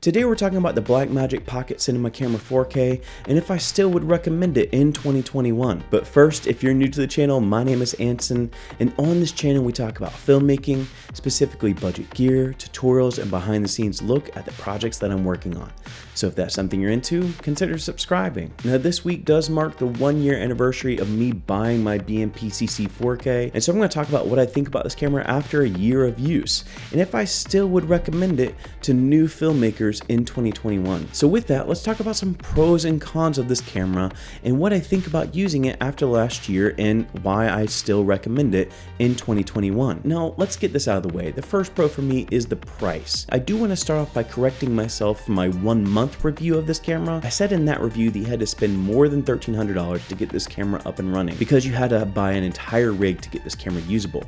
Today we're talking about the Blackmagic Pocket Cinema Camera 4K and if I still would recommend it in 2021. But first, if you're new to the channel, my name is Anson, and on this channel we talk about filmmaking, specifically budget gear, tutorials, and behind the scenes look at the projects that I'm working on. So if that's something you're into, consider subscribing. Now this week does mark the 1-year anniversary of me buying my BMPCC 4K, and so I'm going to talk about what I think about this camera after a year of use, and if I still would recommend it to new filmmakers in 2021. So with that, let's talk about some pros and cons of this camera and what I think about using it after last year and why I still recommend it in 2021. Now let's get this out of the way. The first pro for me is the price. I do want to start off by correcting myself for my 1 month review of this camera. I said in that review that you had to spend more than $1,300 to get this camera up and running because you had to buy an entire rig to get this camera usable.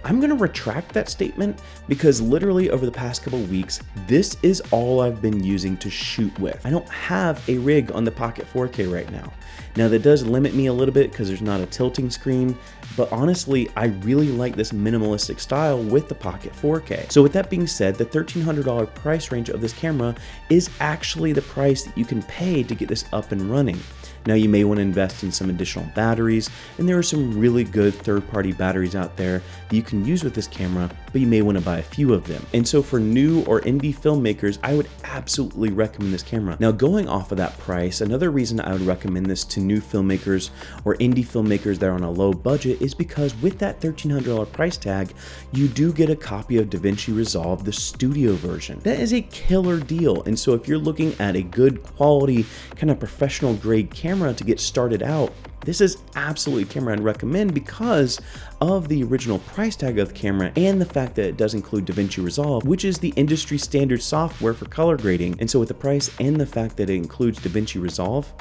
I'm going to retract that statement because literally over the past couple weeks, this is all I've been using to shoot with. I don't have a rig on the Pocket 4K right now. Now that does limit me a little bit because there's not a tilting screen, but honestly, I really like this minimalistic style with the Pocket 4K. So with that being said, the $1,300 price range of this camera is actually the price that you can pay to get this up and running. Now you may want to invest in some additional batteries, and there are some really good third-party batteries out there that you can use with this camera, but you may want to buy a few of them. And so for new or indie filmmakers, I would absolutely recommend this camera. Now going off of that price, another reason I would recommend this to new filmmakers or indie filmmakers that are on a low budget is because with that $1,300 price tag, you do get a copy of DaVinci Resolve, the studio version. That is a killer deal, and so if you're looking at a good quality, kind of professional grade camera to get started out, this is absolutely a camera I'd recommend because of the original price tag of the camera and the fact that it does include DaVinci Resolve, which is the industry standard software for color grading. And so with the price and the fact that it includes DaVinci Resolve,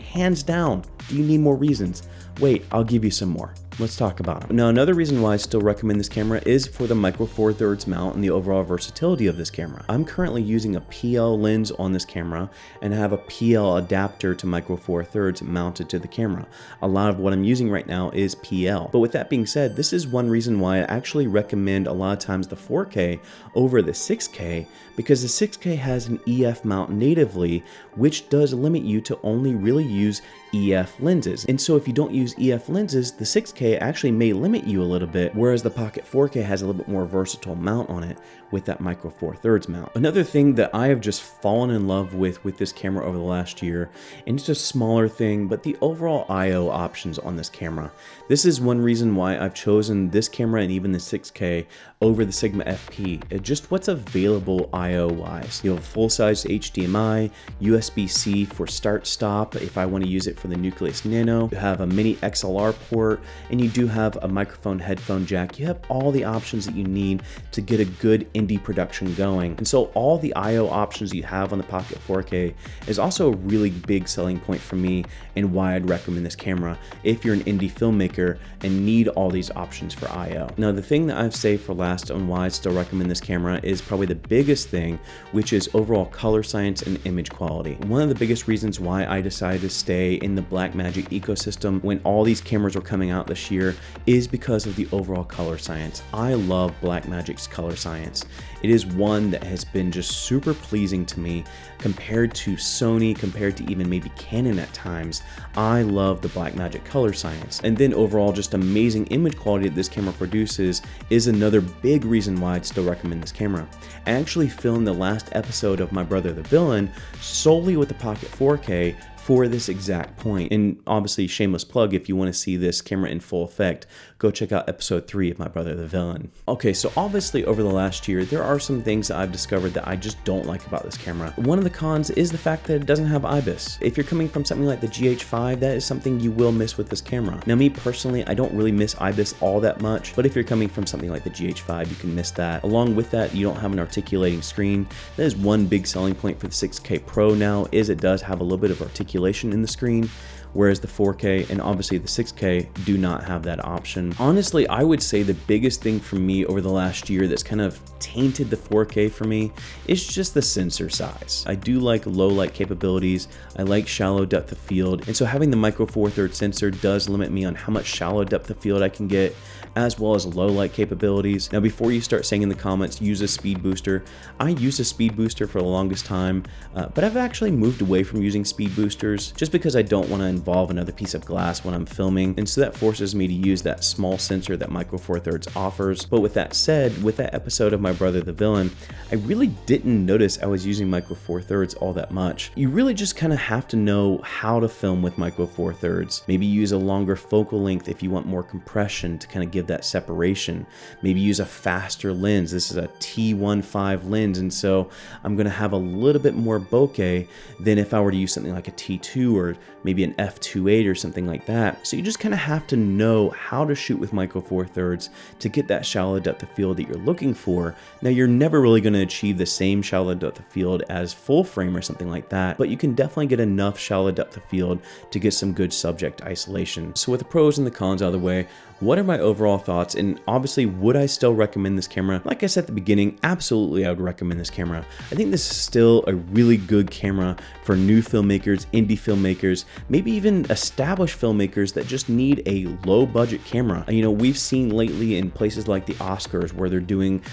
hands down, do you need more reasons? Wait, I'll give you some more. Let's talk about them. Now, another reason why I still recommend this camera is for the micro four thirds mount and the overall versatility of this camera. I'm currently using a PL lens on this camera and I have a PL adapter to micro four thirds mounted to the camera. A lot of what I'm using right now is PL. But with that being said, this is one reason why I actually recommend a lot of times the 4K over the 6K, because the 6K has an EF mount natively, which does limit you to only really use EF lenses. And so if you don't use EF lenses, the 6K actually may limit you a little bit, whereas the Pocket 4K has a little bit more versatile mount on it with that micro four thirds mount. Another thing that I have just fallen in love with this camera over the last year, and it's a smaller thing, but the overall IO options on this camera. This is one reason why I've chosen this camera and even the 6K over the Sigma FP. It's just what's available IO wise. You have full-size HDMI, USB-C for start-stop if I want to use it for the Nucleus Nano. You have a mini XLR port, and you do have a microphone headphone jack. You have all the options that you need to get a good indie production going. And so all the IO options you have on the Pocket 4K is also a really big selling point for me and why I'd recommend this camera if you're an indie filmmaker and need all these options for IO. Now the thing that I've saved for last on why I still recommend this camera is probably the biggest thing, which is overall color science and image quality. One of the biggest reasons why I decided to stay in the Blackmagic ecosystem when all these cameras were coming out this year is because of the overall color science. I love Blackmagic's color science. It is one that has been just super pleasing to me compared to Sony, compared to even maybe Canon at times. I love the Blackmagic color science. And then overall just amazing image quality that this camera produces is another big reason why I'd still recommend this camera. I actually filmed the last episode of My Brother the Villain solely with the Pocket 4K for this exact point. And obviously, shameless plug, if you want to see this camera in full effect, go check out episode 3 of My Brother the Villain. Okay, so obviously over the last year, there are some things that I've discovered that I just don't like about this camera. One of the cons is the fact that it doesn't have IBIS. If you're coming from something like the GH5, that is something you will miss with this camera. Now me personally, I don't really miss IBIS all that much, but if you're coming from something like the GH5, you can miss that. Along with that, you don't have an articulating screen. That is one big selling point for the 6K Pro now, is it does have a little bit of articulation in the screen, whereas the 4K and obviously the 6K do not have that option. Honestly, I would say the biggest thing for me over the last year that's kind of tainted the 4K for me is just the sensor size. I do like low light capabilities, I like shallow depth of field, and so having the micro four thirds sensor does limit me on how much shallow depth of field I can get, as well as low light capabilities. Now, before you start saying in the comments, use a speed booster, I used a speed booster for the longest time, but I've actually moved away from using speed boosters just because I don't want to involve another piece of glass when I'm filming, and so that forces me to use that small sensor that micro four thirds offers. But with that said, with that episode of My Brother the Villain, I really didn't notice I was using micro four thirds all that much. You really just kind of have to know how to film with micro four thirds. Maybe use a longer focal length if you want more compression to kind of give that separation. Maybe use a faster lens. This is a T1.5 lens, and so I'm going to have a little bit more bokeh than if I were to use something like a T2 or maybe an f2.8 or something like that. So you just kind of have to know how to shoot with micro four thirds to get that shallow depth of field that you're looking for. Now, you're never really going to achieve the same shallow depth of field as full frame or something like that, but you can definitely get enough shallow depth of field to get some good subject isolation. So with the pros and the cons out of the way, what are my overall thoughts? And obviously, would I still recommend this camera? Like I said at the beginning, absolutely I would recommend this camera. I think this is still a really good camera for new filmmakers, indie filmmakers, maybe even established filmmakers that just need a low budget camera. You know, we've seen lately in places like the Oscars where they're doing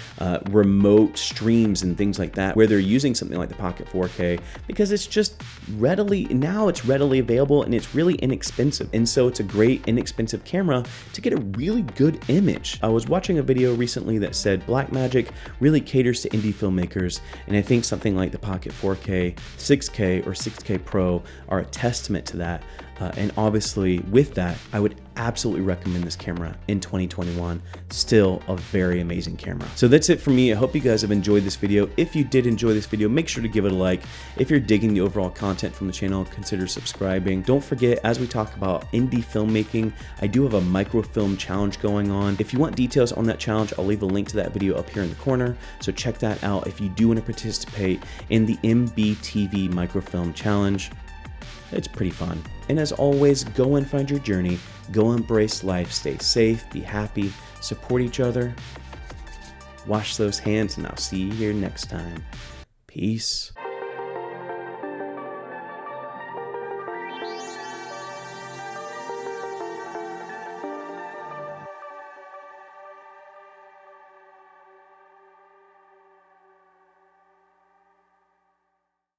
remote streams and things like that, where they're using something like the Pocket 4K because it's just readily available and it's really inexpensive. And so it's a great inexpensive camera to get a really good image. I was watching a video recently that said Blackmagic really caters to indie filmmakers, and I think something like the Pocket 4K, 6K, or 6K Pro are a testament to that. And obviously with that, I would absolutely recommend this camera in 2021. Still a very amazing camera. So that's it for me. I hope you guys have enjoyed this video. If you did enjoy this video, make sure to give it a like. If you're digging the overall content from the channel, consider subscribing. Don't forget, as we talk about indie filmmaking, I do have a microfilm challenge going on. If you want details on that challenge, I'll leave a link to that video up here in the corner. So check that out if you do want to participate in the MBTV microfilm challenge. It's pretty fun. And as always, go and find your journey, go embrace life, stay safe, be happy, support each other, wash those hands, and I'll see you here next time. Peace.